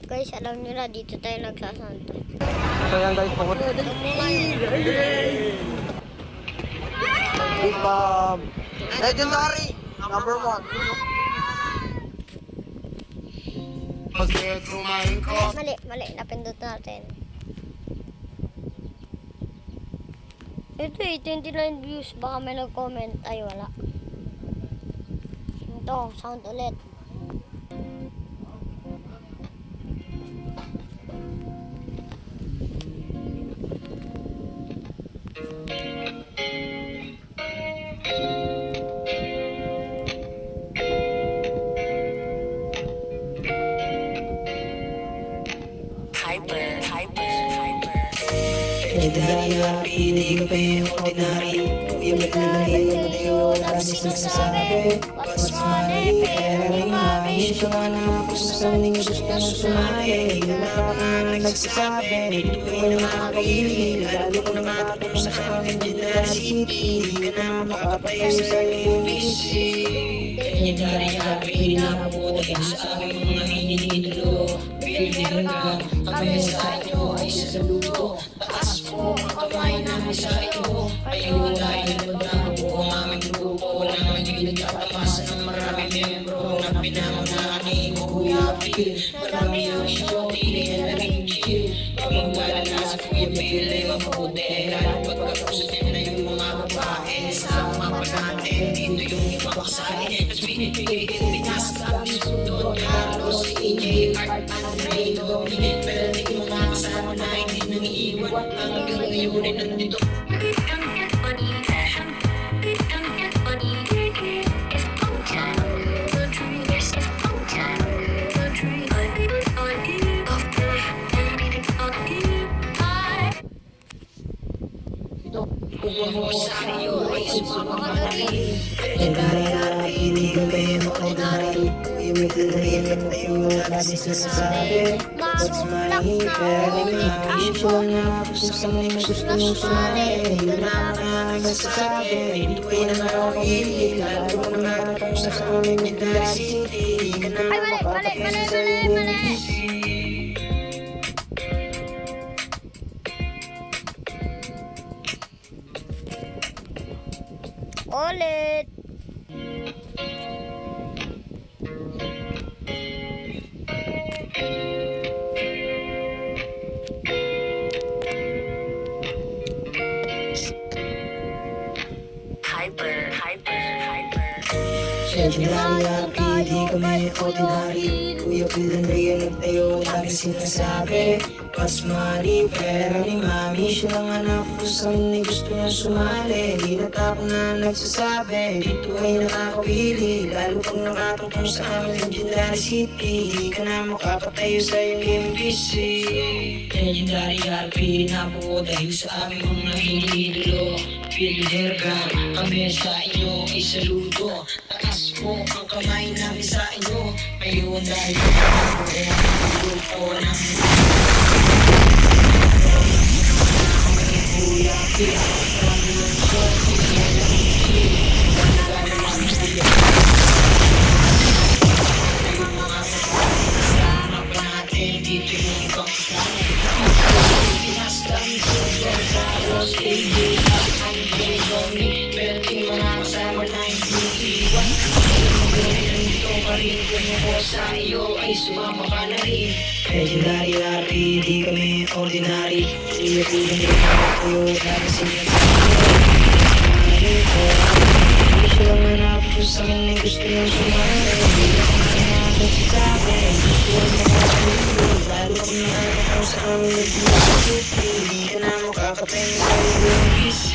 Guys, alam nyo na, dito tayo nagsasanto. So yan guys, pupunta. Legendary! Number 1. Mali, napindot natin. Ito 29 views, baka may nag-comment. Ay, wala. Ito, sound ulit. Legendary, hindi ka pa yung ordinary. Kuya, ba't na nangyayang tayo? Lakas nasasabi. What's money? Pera ni mami. Siya nga naman kung saan yung gusto na sumali. Ganawa nga nagsasabi. Dito ay nakakaili. Lalo ko naman kung sa akin Legendary City. Di ka na makakatayo sa UBC. Legendary, hindi na mabuti sa aking mga iniidolo. Pilder ka, kami sa inyo ay sasaludo. Taas po ang kamay namin sa iyo. Kayo dahil magdamo po ang aming grupo na magiging nagtatamasa ng maraming membro na pinangunahan ni Kuya Phil. Marami ang show, hindi na naging chill. Kapag wala na sa Kuya Phil ay mabuti. Lalo pagkakapusin na yung mga babae. Sama pa natin, dito yung ibang kasali. Mas binibigay pinas sa aming sundot. Carlos, AJ, Art, Andre, Dominic, pero di mo nga kasama na hindi nangiiwan. Hanggang ngayon ay nandito. Kung mo sa iyo ay sumamakalari. Legendary, hindi ka ba yung ordinary? Yung may tinariyan lang tayo, lakas nasasabi. What's money? Pera ni mami. Siya nga kung saan yung gusto nung sumali. Hindi na mga nagsasabi. Dito ay nakakaili. Lalo ko naman kung saan yung Legendary City. Di ka na makakapagay sa UBC. Ulit! Legendary, hindi kami ordinary. Kuya Phil and Rhea nagtayo, lagi sinasabi. What's money? Pera ni mami. Siya lang anak kung saan ni gusto niya sumali. Di na ako na nagsasabi. Dito ay nakakawili. Lalo pag nakatungkong sa amin Legendary City. Di ka na makakatayo sa iyong MBC. Legendary RP na po dahil sa aming mga hinihidolo. Pilder ka, kami sa inyo ay saludo. Taas po ang kamay namin sa inyo. Ngayon dahil sa grupo ng Kuya Phil. Marami ng show, hindi na nag-chill. Wala naman Kuya yung mga kasama pa natin. Dito yung ibang kasama. Pinas kami sa Carlos, AJ, Andre, Dominic, pero di mga kasama na hindi iwan. Nandito ka rin kung ako sa iyo ay sumama ka na rin. Legendary RP, di kami ordinary. Kuya Phil and Rhea tayo, lagi sinasabi. Siya lang anak ko sa akin ay gusto niya sumali. Hindi na ako nagsasabi. Gusto niya makakalimutan. Lalo kung nakakataw sa amin Legendary City. Di ka na makakatayo sa UBC.